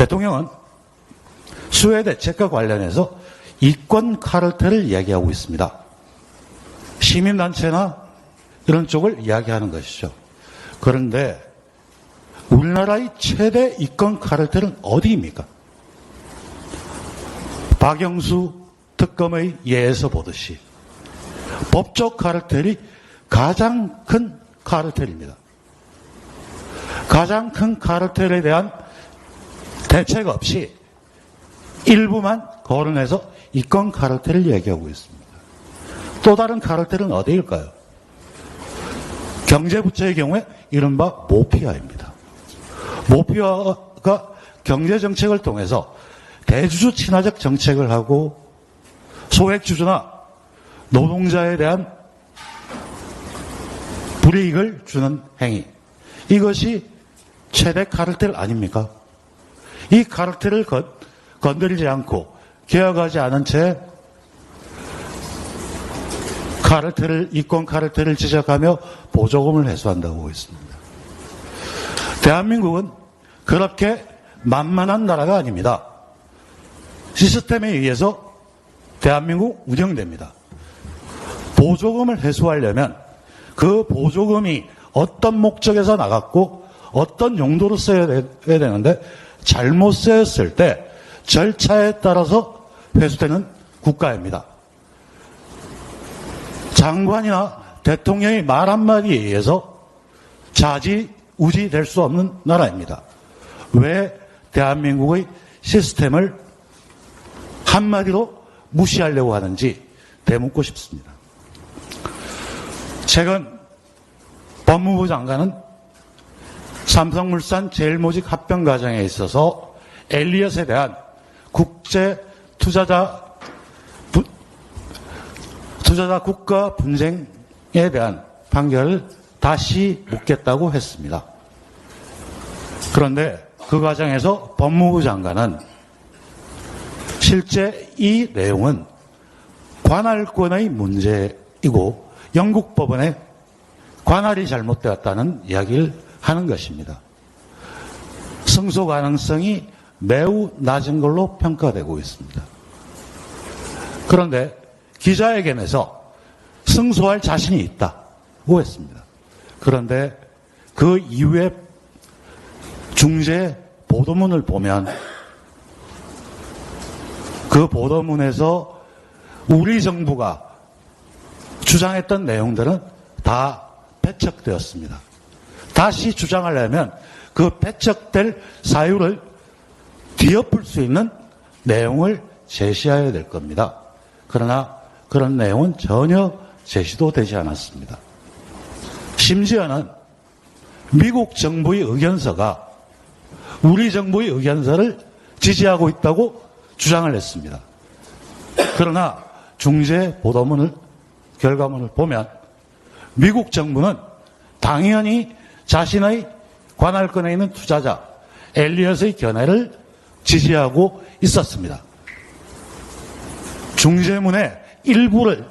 대통령은 수혜 대책과 관련해서 이권 카르텔을 이야기하고 있습니다. 시민단체나 이런 쪽을 이야기하는 것이죠. 그런데 우리나라의 최대 이권 카르텔은 어디입니까? 박영수 특검의 예에서 보듯이 법적 카르텔이 가장 큰 카르텔입니다. 가장 큰 카르텔에 대한 대책 없이 일부만 거론해서 이권 카르텔을 얘기하고 있습니다. 또 다른 카르텔은 어디일까요? 경제부처의 경우에 이른바 모피아입니다. 모피아가 경제정책을 통해서 대주주 친화적 정책을 하고 소액주주나 노동자에 대한 불이익을 주는 행위. 이것이 최대 카르텔 아닙니까? 이 카르텔을 건드리지 않고 개혁하지 않은 채 이권 카르텔을 지적하며 보조금을 회수한다고 했습니다. 대한민국은 그렇게 만만한 나라가 아닙니다. 시스템에 의해서 대한민국 운영됩니다. 보조금을 회수하려면 그 보조금이 어떤 목적에서 나갔고 어떤 용도로 써야 되는데 잘못 쓰였을 때 절차에 따라서 회수되는 국가입니다. 장관이나 대통령의 말 한마디에 의해서 좌지우지 될 수 없는 나라입니다. 왜 대한민국의 시스템을 한마디로 무시하려고 하는지 되묻고 싶습니다. 최근 법무부 장관은 삼성물산 제일모직 합병 과정에 있어서 엘리엇에 대한 국제 투자자 국가 분쟁에 대한 판결을 다시 묻겠다고 했습니다. 그런데 그 과정에서 법무부 장관은 실제 이 내용은 관할권의 문제이고 영국 법원의 관할이 잘못되었다는 이야기를 하는 것입니다. 승소 가능성이 매우 낮은 걸로 평가되고 있습니다. 그런데 기자회견에서 승소할 자신이 있다고 했습니다. 그런데 그 이후에 중재 보도문을 보면 그 보도문에서 우리 정부가 주장했던 내용들은 다 배척되었습니다. 다시 주장하려면 그 배척될 사유를 뒤엎을 수 있는 내용을 제시해야 될 겁니다. 그러나 그런 내용은 전혀 제시도 되지 않았습니다. 심지어는 미국 정부의 의견서가 우리 정부의 의견서를 지지하고 있다고 주장을 했습니다. 그러나 중재 보도문을 결과문을 보면 미국 정부는 당연히 자신의 관할권에 있는 투자자 엘리엇의 견해를 지지하고 있었습니다. 중재문의 일부를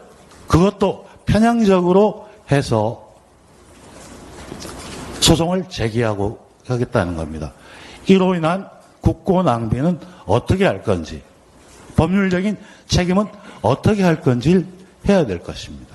그것도 편향적으로 해서 소송을 제기하고 하겠다는 겁니다. 이로 인한 국고 낭비는 어떻게 할 건지, 법률적인 책임은 어떻게 할 건지를 해야 될 것입니다.